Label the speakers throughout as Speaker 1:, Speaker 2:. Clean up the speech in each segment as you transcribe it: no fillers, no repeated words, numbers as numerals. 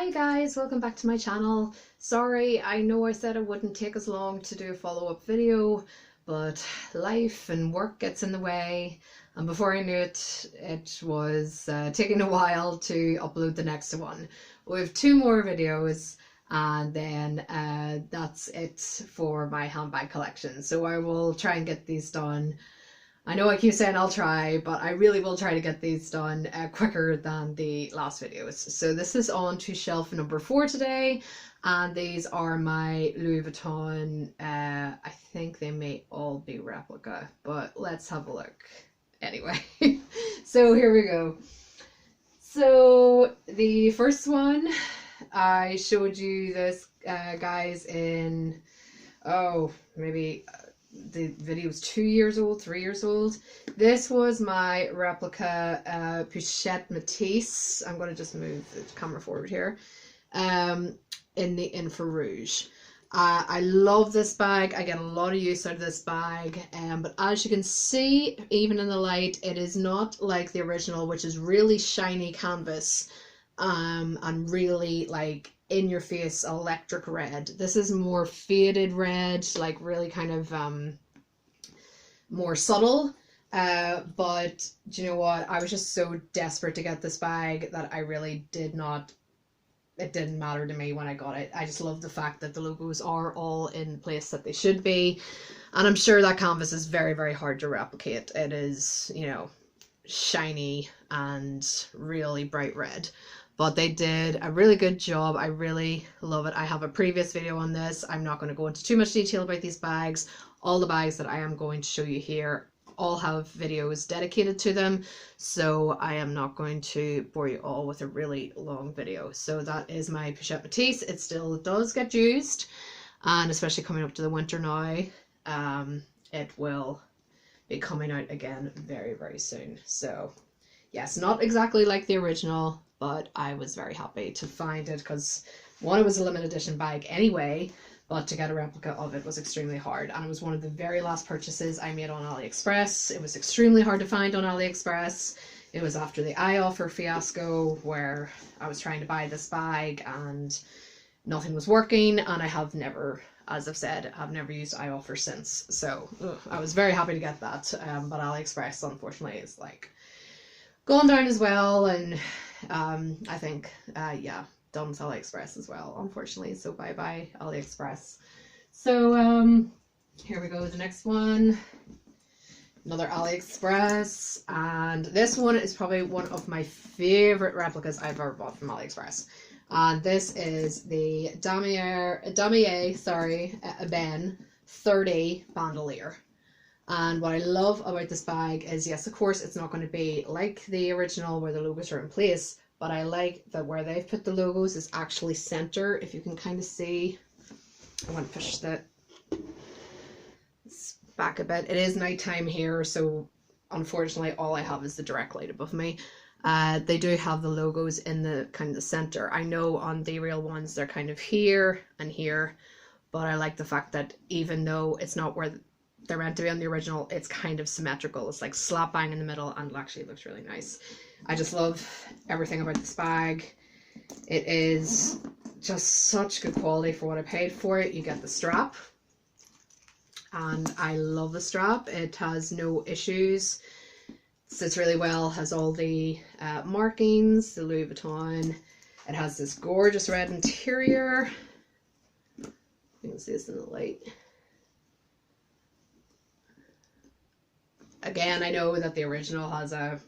Speaker 1: Hi guys, welcome back to my channel. Sorry, I know I said it wouldn't take as long to do a follow-up video, but life and work gets in the way, and before I knew it, it was taking a while to upload the next one. We have 2 more videos and then that's it for my handbag collection. So I will try and get these done. I know I keep saying I'll try, but I really will try to get these done quicker than the last videos. So this is on to shelf number 4 today, and these are my Louis Vuitton, I think they may all be replica, but let's have a look. Anyway, so here we go. So the first one, I showed you this, guys, in, maybe the video was 2 years old, 3 years old. This was my replica Pochette Matisse. I'm going to just move the camera forward here. In the Infra Rouge. I love this bag. I get a lot of use out of this bag. But as you can see, even in the light, it is not like the original, which is really shiny canvas and really like in your face electric red. This is more faded red, like really kind of more subtle. But do you know what? I was just so desperate to get this bag that I really did not, it didn't matter to me when I got it. I just love the fact that the logos are all in the place that they should be. And I'm sure that canvas is very, very hard to replicate. It is, you know, shiny and really bright red. But they did a really good job. I really love it. I have a previous video on this. I'm not going to go into too much detail about these bags. All the bags that I am going to show you here all have videos dedicated to them. So I am not going to bore you all with a really long video. So that is my Pochette Matisse. It still does get used. And especially coming up to the winter now, it will be coming out again very, very soon. So yes, not exactly like the original, but I was very happy to find it because one, it was a limited edition bag anyway, but to get a replica of it was extremely hard. And it was one of the very last purchases I made on AliExpress. It was extremely hard to find on AliExpress. It was after the ioffer fiasco where I was trying to buy this bag and nothing was working, and I have never, as I've said, I've never used ioffer since. So I was very happy to get that, but AliExpress unfortunately is like gone down as well, and I think yeah, done with AliExpress as well, unfortunately. So bye bye AliExpress. So here we go, the next one, another AliExpress, and this one is probably one of my favorite replicas I've ever bought from AliExpress. And this is the Damier Ben 30 bandolier. And what I love about this bag is, yes, of course, it's not going to be like the original where the logos are in place, but I like that where they've put the logos is actually center. If you can kind of see, I want to push this back a bit. It is nighttime here, so unfortunately all I have is the direct light above me. They do have the logos in the kind of the center. I know on the real ones they're kind of here and here, but I like the fact that even though it's not where they're meant to be on the original, it's kind of symmetrical. It's like slap bang in the middle, and actually it looks really nice. I just love everything about this bag. It is just such good quality for what I paid for it. You get the strap, and I love the strap. It has no issues. Sits really well, has all the markings, the Louis Vuitton. It has this gorgeous red interior. You can see this in the light. Again, I know that the original has a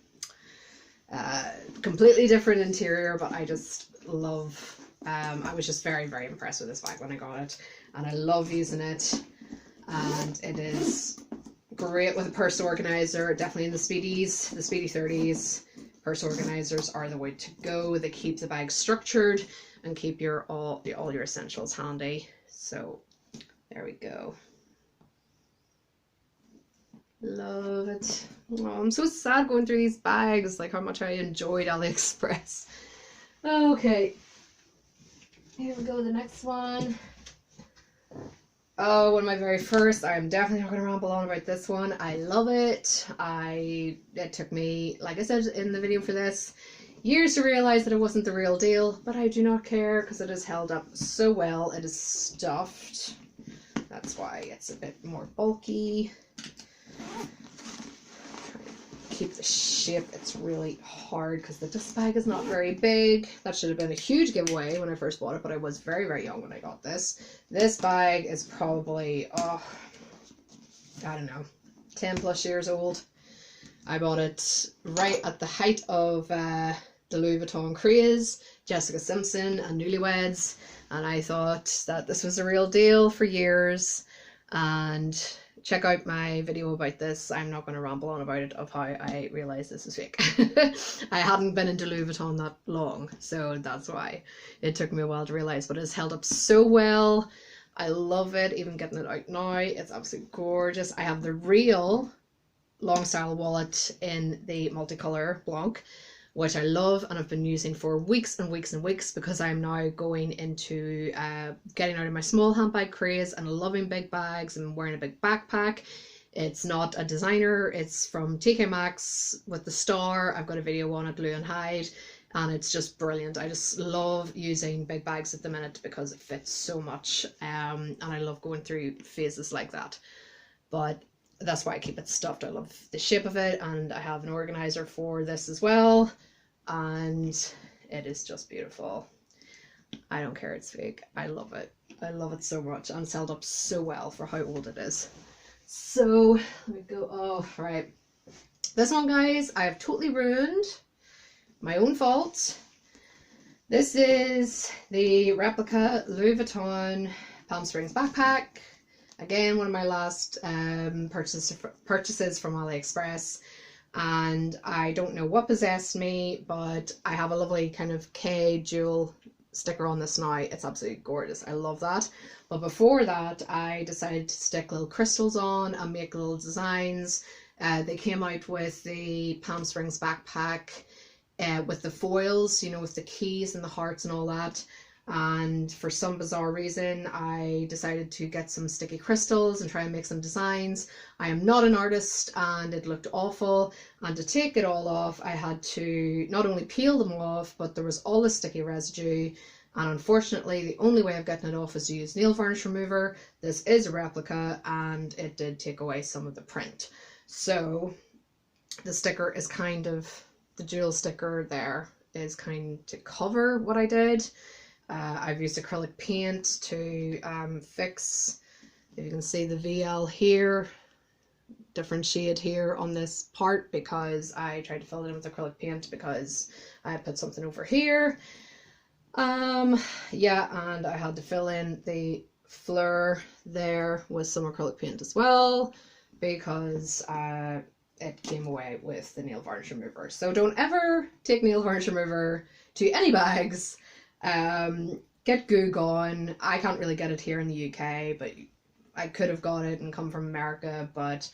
Speaker 1: completely different interior, but I just love, I was just very, very impressed with this bag when I got it, and I love using it, and it is great with a purse organizer, definitely in the Speedies, the Speedy 30s. Purse organizers are the way to go. They keep the bag structured and keep your all your essentials handy. So there we go. Love it. Oh, I'm so sad going through these bags, like how much I enjoyed AliExpress. Okay, here we go, the next one. Oh, one of my very first. I'm definitely not going to ramble on about this one. I love it. It took me, like I said in the video for this, years to realise that it wasn't the real deal, but I do not care because it is held up so well. It is stuffed. That's why it's a bit more bulky. Keep the shape. It's really hard because the dust bag is not very big. That should have been a huge giveaway when I first bought it, but I was very, very young when I got this. This bag is probably, I don't know, 10 plus years old. I bought it right at the height of the Louis Vuitton craze, Jessica Simpson and Newlyweds, and I thought that this was a real deal for years. And check out my video about this. I'm not going to ramble on about it, of how I realised this is fake. I hadn't been into Louis Vuitton that long, so that's why it took me a while to realise, but it's held up so well. I love it, even getting it out now. It's absolutely gorgeous. I have the real long style wallet in the multicolour Blanc, which I love and I've been using for weeks and weeks and weeks, because I'm now going into getting out of my small handbag craze and loving big bags and wearing a big backpack. It's not a designer, it's from TK Maxx with the star. I've got a video on it, Blue and Hide, and it's just brilliant. I just love using big bags at the minute because it fits so much, and I love going through phases like that. But that's why I keep it stuffed. I love the shape of it, and I have an organizer for this as well, and it is just beautiful. I don't care it's fake. I love it. I love it so much, and it's held up so well for how old it is. So let me go. Oh, right. This one, guys, I have totally ruined. My own fault. This is the replica Louis Vuitton Palm Springs backpack. Again, one of my last purchases from AliExpress, and I don't know what possessed me, but I have a lovely kind of K jewel sticker on this now. It's absolutely gorgeous. I love that. But before that, I decided to stick little crystals on and make little designs. They came out with the Palm Springs backpack with the foils, you know, with the keys and the hearts and all that. And for some bizarre reason, I decided to get some sticky crystals and try and make some designs. I am not an artist, and it looked awful, and to take it all off I had to not only peel them off, but there was all the sticky residue, and unfortunately the only way of getting it off is to use nail varnish remover. This is a replica and it did take away some of the print, so the sticker is kind of, the jewel sticker there is kind to cover what I did. I've used acrylic paint to fix, if you can see the VL here, different shade here on this part, because I tried to fill it in with acrylic paint because I put something over here. Yeah, and I had to fill in the fleur there with some acrylic paint as well, because it came away with the nail varnish remover. So don't ever take nail varnish remover to any bags. Get Goo Gone. I can't really get it here in the UK, but I could have got it and come from America, but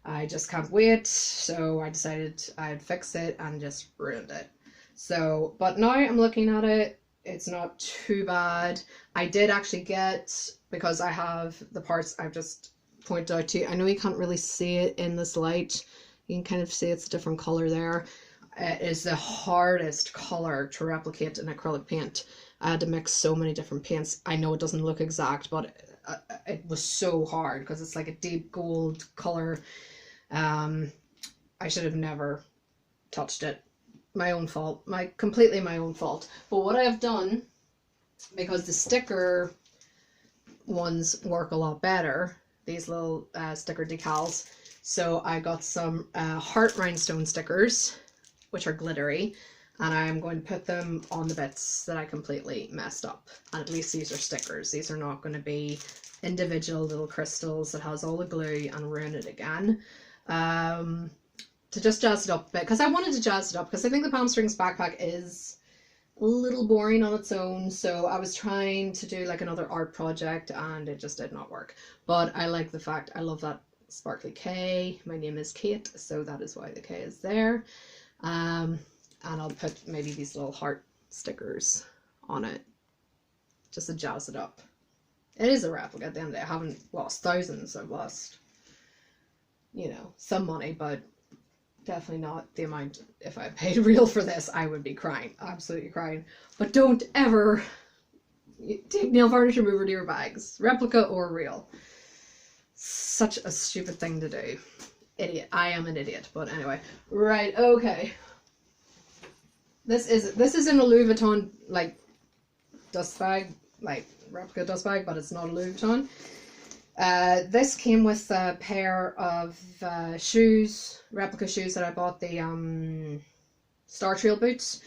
Speaker 1: I just can't wait, so I decided I'd fix it and just ruined it. So, but now I'm looking at it, it's not too bad. I did actually get, because I have the parts I've just pointed out to you, I know you can't really see it in this light, you can kind of see it's a different colour there. It is the hardest colour to replicate in acrylic paint. I had to mix so many different paints. I know it doesn't look exact, but it was so hard because it's like a deep gold colour. I should have never touched it. My own fault. Completely my own fault. But what I have done, because the sticker ones work a lot better, these little sticker decals, so I got some heart rhinestone stickers, which are glittery, and I'm going to put them on the bits that I completely messed up. And at least these are stickers. These are not going to be individual little crystals that has all the glue and ruin it again. To just jazz it up a bit, because I wanted to jazz it up, because I think the Palm Springs backpack is a little boring on its own, so I was trying to do like another art project and it just did not work. But I like the fact, I love that sparkly K. My name is Kate, so that is why the K is there. And I'll put maybe these little heart stickers on it just to jazz it up. It is a replica at the end of the day. I haven't lost thousands. I've lost, you know, some money, but definitely not the amount. If I paid real for this, I would be crying, absolutely crying. But don't ever take nail varnish remover to your bags, replica or real. Such a stupid thing to do. Idiot. I am an idiot, but anyway. Right, okay. This is in a Louis Vuitton like dust bag, like replica dust bag, but it's not a Louis Vuitton. This came with a pair of shoes, replica shoes that I bought, the Star Trail boots,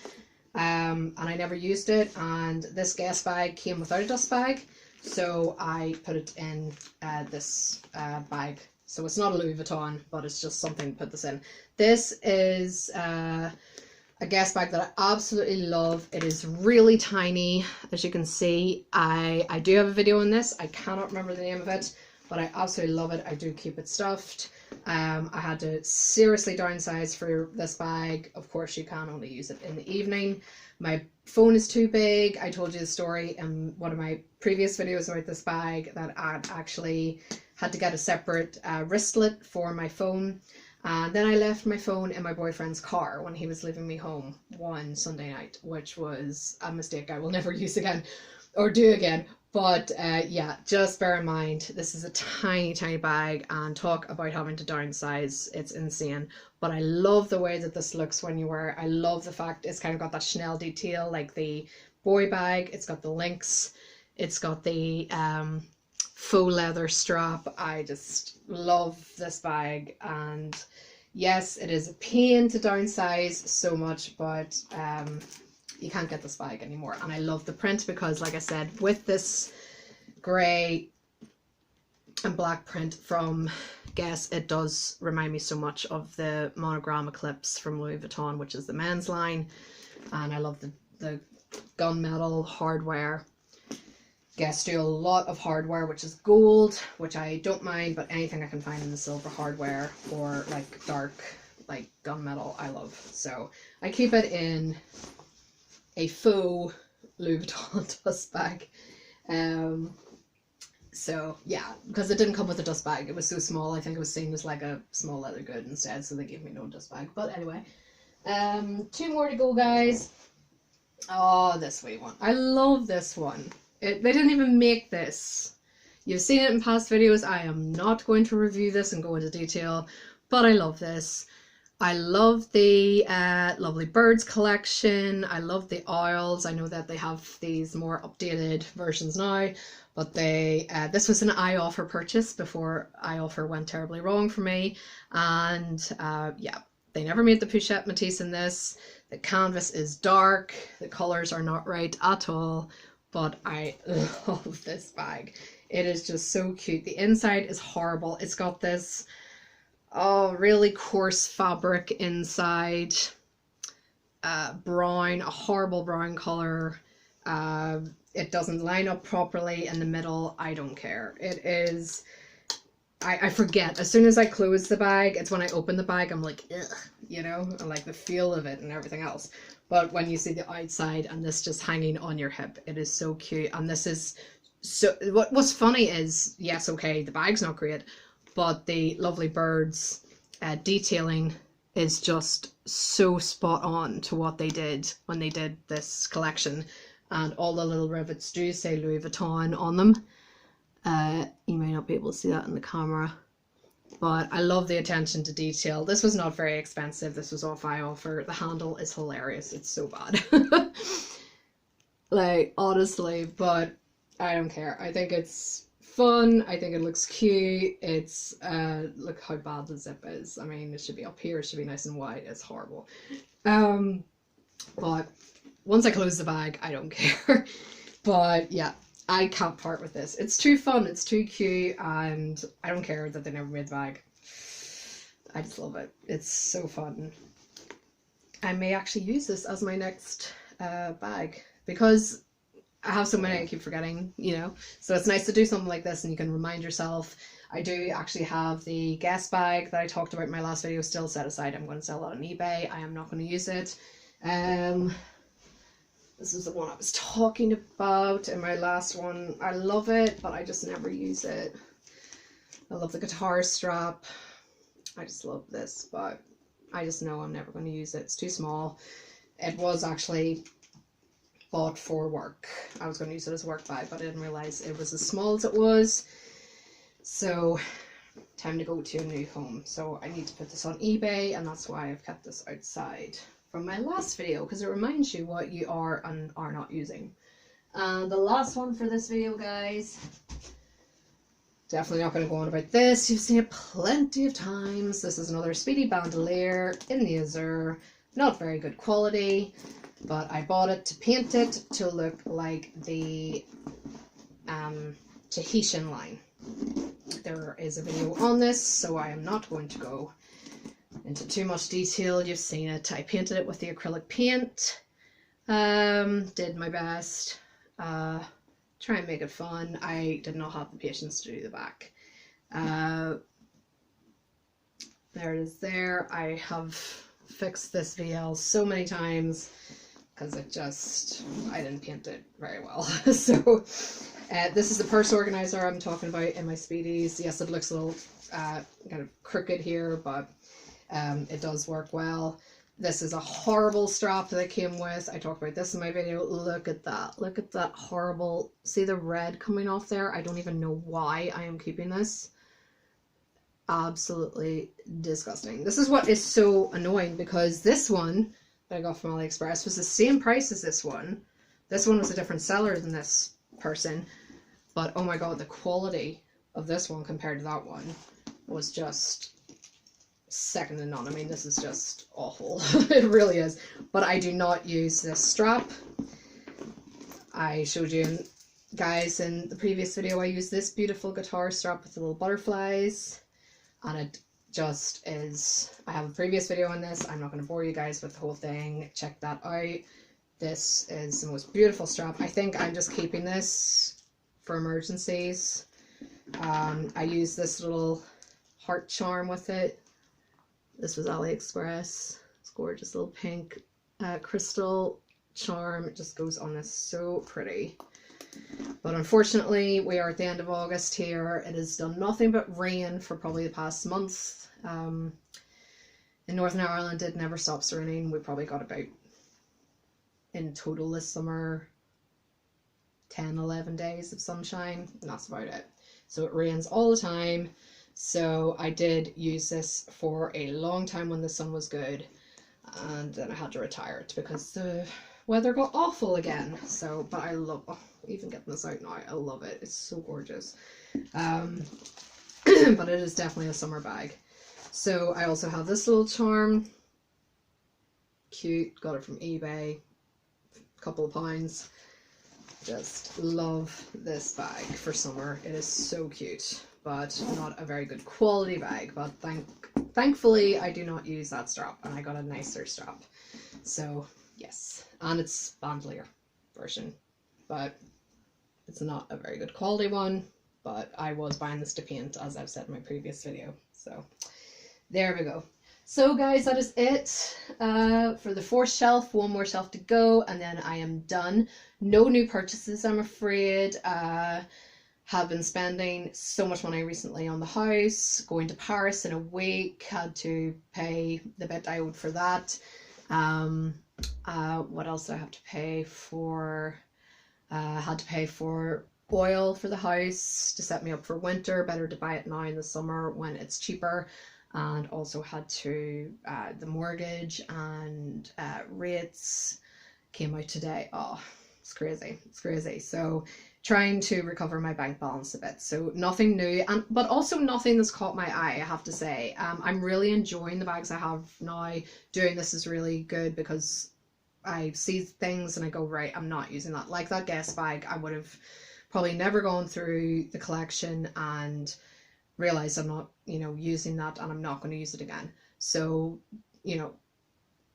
Speaker 1: and I never used it. And this guest bag came without a dust bag, so I put it in this bag. So it's not a Louis Vuitton, but it's just something to put this in. This is a guest bag that I absolutely love. It is really tiny, as you can see. I do have a video on this. I cannot remember the name of it, but I absolutely love it. I do keep it stuffed. I had to seriously downsize for this bag. Of course, you can only use it in the evening. My phone is too big. I told you the story in one of my previous videos about this bag, that I'd actually had to get a separate wristlet for my phone. And then I left my phone in my boyfriend's car when he was leaving me home one Sunday night, which was a mistake I will never use again or do again. But yeah, just bear in mind, this is a tiny, tiny bag, and talk about having to downsize. It's insane. But I love the way that this looks when you wear it. I love the fact it's kind of got that Chanel detail, like the boy bag. It's got the links. It's got the faux leather strap. I just love this bag. And yes, it is a pain to downsize so much, but you can't get this bag anymore. And I love the print because, like I said, with this grey and black print from Guess, it does remind me so much of the monogram Eclipse from Louis Vuitton, which is the men's line. And I love the gunmetal hardware. Guess do a lot of hardware which is gold, which I don't mind, but anything I can find in the silver hardware or like dark like gunmetal I love. So I keep it in a faux Louis Vuitton dust bag. So yeah, because it didn't come with a dust bag, it was so small. I think it was seen as like a small leather good instead, so they gave me no dust bag. But anyway, 2 more to go, guys. Oh, this wee one. I love this one. They didn't even make this. You've seen it in past videos. I am not going to review this and go into detail, but I love this. I love the Lovely Birds collection. I love the owls. I know that they have these more updated versions now, but this was an ioffer purchase before ioffer went terribly wrong for me. And yeah, they never made the Pochette Matisse in this. The canvas is dark. The colors are not right at all. But I love this bag. It is just so cute. The inside is horrible. It's got this really coarse fabric inside. Brown, a horrible brown color. It doesn't line up properly in the middle. I don't care. It is... I forget. As soon as I close the bag, it's when I open the bag, I'm like, ugh, you know? I like the feel of it and everything else. But when you see the outside and this just hanging on your hip, it is so cute. And this is so... What's funny is, yes, okay, the bag's not great, but the Lovely Birds detailing is just so spot on to what they did when they did this collection. And all the little rivets do say Louis Vuitton on them. You may not be able to see that in the camera, but I love the attention to detail. This was not very expensive. This was off ioffer. The handle is hilarious. It's so bad. Like, honestly, but I don't care. I think it's fun. I think it looks cute. It's, look how bad the zip is. I mean, it should be up here. It should be nice and wide. It's horrible. But once I close the bag, I don't care. But yeah, I can't part with this. It's too fun, it's too cute, and I don't care that they never made the bag. I just love it. It's so fun. I may actually use this as my next bag, because I have so many I keep forgetting, you know. So it's nice to do something like this and you can remind yourself. I do actually have the Guess bag that I talked about in my last video still set aside. I'm going to sell it on eBay. I am not going to use it. This is the one I was talking about in my last one. I love it, but I just never use it. I love the guitar strap. I just love this, but I just know I'm never going to use it. It's too small. It was actually bought for work. I was going to use it as a work bag, but I didn't realize it was as small as it was. So time to go to a new home. So I need to put this on eBay, and that's why I've kept this outside from my last video, because it reminds you what you are and are not using. And the last one for this video, guys, definitely not going to go on about this. You've seen it plenty of times. This is another Speedy Bandolier in the Azure. Not very good quality, but I bought it to paint it to look like the Tahitian line. There is a video on this, so I am not going to go into too much detail. You've seen it. I painted it with the acrylic paint. Did my best. Try and make it fun. I did not have the patience to do the back. There it is there. I have fixed this VL so many times because I didn't paint it very well. So this is the purse organizer I'm talking about in my Speedies. Yes, it looks a little kind of crooked here, but it does work well. This is a horrible strap that I came with. I talked about this in my video. Look at that. Look at that horrible... See the red coming off there? I don't even know why I am keeping this. Absolutely disgusting. This is what is so annoying, because this one that I got from AliExpress was the same price as this one. This one was a different seller than this person. But oh my god, the quality of this one compared to that one was just... second to none. I mean, this is just awful. It really is. But I do not use this strap. I showed you guys in the previous video, I used this beautiful guitar strap with the little butterflies, and it just is... I have a previous video on this. I'm not going to bore you guys with the whole thing. Check that out. This is the most beautiful strap. I think I'm just keeping this for emergencies. I use this little heart charm with it. This was AliExpress. It's gorgeous little pink crystal charm. It just goes on this so pretty. But unfortunately, we are at the end of August here. It has done nothing but rain for probably the past month. In Northern Ireland, it never stops raining. We probably got about, in total this summer, 10-11 days of sunshine, and that's about it. So it rains all the time. So I did use this for a long time when the sun was good, and then I had to retire it because the weather got awful again. So, but I love, even getting this out now, I love it. It's so gorgeous. But it is definitely a summer bag. So I also have this little charm. Cute, got it from eBay, a couple of pounds. Just love this bag for summer. It is so cute, but not a very good quality bag. But thankfully I do not use that strap, and I got a nicer strap. So yes, and it's bandolier version, but it's not a very good quality one. But I was buying this to paint, as I've said in my previous video. So there we go. So guys, that is it for the fourth shelf. One more shelf to go, and then I am done. No new purchases, I'm afraid. Have been spending so much money recently on the house, going to Paris in a week, had to pay the bit I owed for that. What else did I have to pay for? Had to pay for oil for the house to set me up for winter. Better to buy it now in the summer when it's cheaper. And also had to, the mortgage and rates came out today. Oh, it's crazy. It's crazy. So trying to recover my bank balance a bit. So nothing new, but also nothing that's caught my eye, I have to say. I'm really enjoying the bags I have now. Doing this is really good because I see things and I go, right, I'm not using that. Like that guest bag, I would have probably never gone through the collection and realize I'm not, using that, and I'm not going to use it again. So,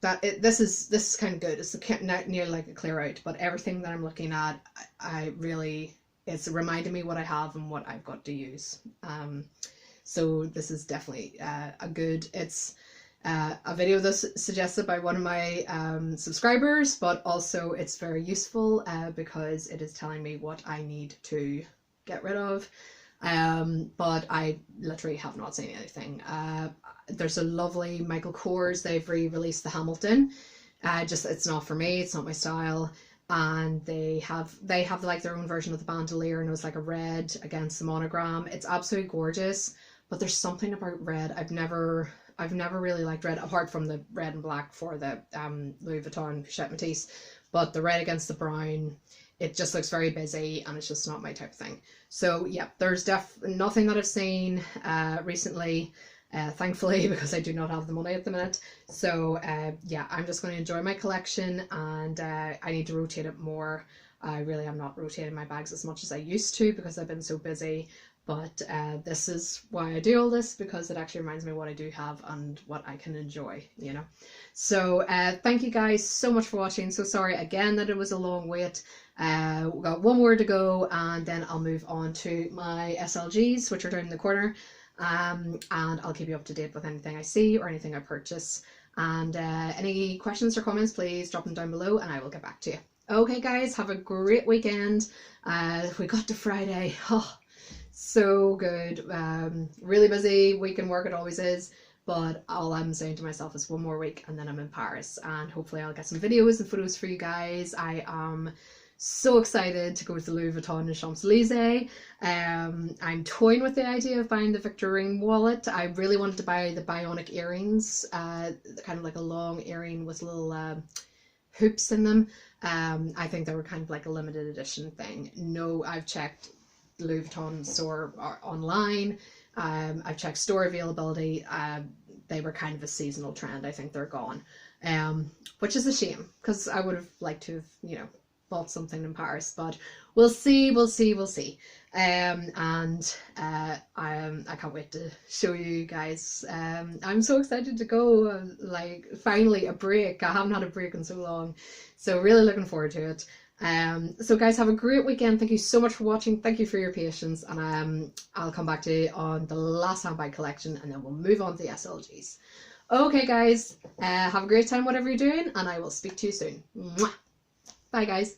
Speaker 1: this is kind of good. It's not nearly like a clear out, but everything that I'm looking at, it's reminding me what I have and what I've got to use. So this is definitely it's a video that's suggested by one of my subscribers, but also it's very useful because it is telling me what I need to get rid of. but I literally have not seen anything. There's a lovely Michael Kors, they've re-released the Hamilton. Just it's not for me, it's not my style. And they have like their own version of the bandolier, and it was like a red against the monogram. It's absolutely gorgeous, but there's something about red. I've never really liked red, apart from the red and black for the Louis Vuitton Pichette Métis. But the red against the brown, it just looks very busy, and it's just not my type of thing. So yeah, there's nothing that I've seen recently, thankfully, because I do not have the money at the minute. So yeah, I'm just going to enjoy my collection, and I need to rotate it more. I really am not rotating my bags as much as I used to because I've been so busy. But this is why I do all this, because it actually reminds me what I do have and what I can enjoy, you know. So thank you guys so much for watching. So sorry again that it was a long wait. We've got one more to go, and then I'll move on to my SLGs, which are down in the corner. And I'll keep you up to date with anything I see or anything I purchase. And any questions or comments, please drop them down below and I will get back to you. Okay guys, have a great weekend. We got to Friday. Oh, so good. Really busy week in work, it always is, but all I'm saying to myself is one more week and then I'm in Paris, and hopefully I'll get some videos and photos for you guys. I am so excited to go to Louis Vuitton and Champs-Elysees. I'm toying with the idea of buying the Victor Ring wallet. I really wanted to buy the bionic earrings, kind of like a long earring with little hoops in them. I think they were kind of like a limited edition thing. No, I've checked Louis Vuitton store online. I've checked store availability. They were kind of a seasonal trend. I think they're gone, which is a shame, because I would have liked to have, you know, bought something in Paris, but we'll see. And I can't wait to show you guys. I'm so excited to go. Like, finally a break. I haven't had a break in so long, so really looking forward to it. So guys, have a great weekend. Thank you so much for watching. Thank you for your patience, and I'll come back to you on the last handbag collection, and then we'll move on to the SLGs. Okay guys, have a great time whatever you're doing, and I will speak to you soon. Mwah! Bye guys.